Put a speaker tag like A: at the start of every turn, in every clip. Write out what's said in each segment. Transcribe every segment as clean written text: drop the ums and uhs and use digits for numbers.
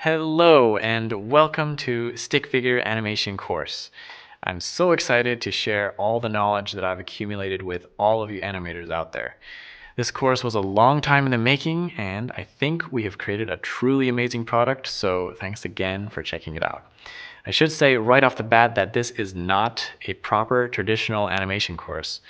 A: Hello and welcome to Stick Figure Animation course. I'm so excited to share all the knowledge that I've accumulated with all of you animators out there. This course was a long time in the making and I think we have created a truly amazing product, so thanks again for checking it out. I should say right off the bat that this is not a proper traditional animation course.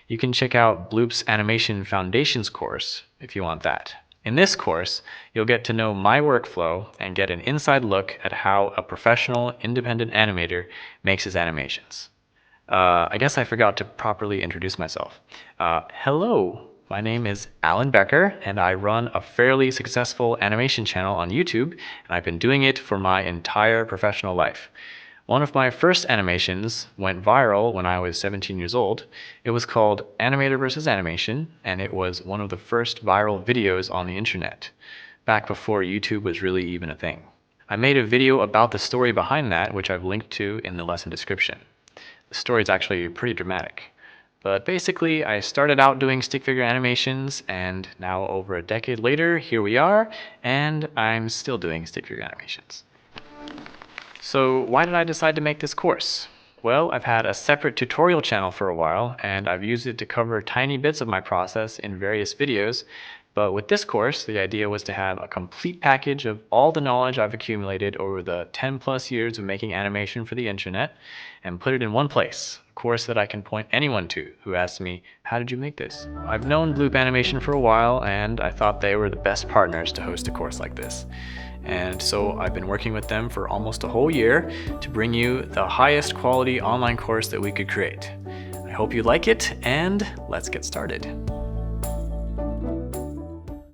A: You can check out Bloop's Animation Foundations course if you want that. In this course, you'll get to know my workflow and get an inside look at how a professional independent animator makes his animations. I guess I forgot to properly introduce myself. Hello, my name is Alan Becker, and I run a fairly successful animation channel on YouTube, and I've been doing it for my entire professional life. One of my first animations went viral when I was 17 years old. It was called Animator vs. Animation, and it was one of the first viral videos on the internet, back before YouTube was really even a thing. I made a video about the story behind that, which I've linked to in the lesson description. The story is actually pretty dramatic. But basically, I started out doing stick figure animations, and now over a decade later, here we are, and I'm still doing stick figure animations. So why did I decide to make this course? Well, I've had a separate tutorial channel for a while, and I've used it to cover tiny bits of my process in various videos, but with this course, the idea was to have a complete package of all the knowledge I've accumulated over the 10 plus years of making animation for the internet, and put it in one place, a course that I can point anyone to who asks me, how did you make this? I've known Bloop Animation for a while, and I thought they were the best partners to host a course like this. And so I've been working with them for almost a whole year to bring you the highest quality online course that we could create. I hope you like it, and let's get started.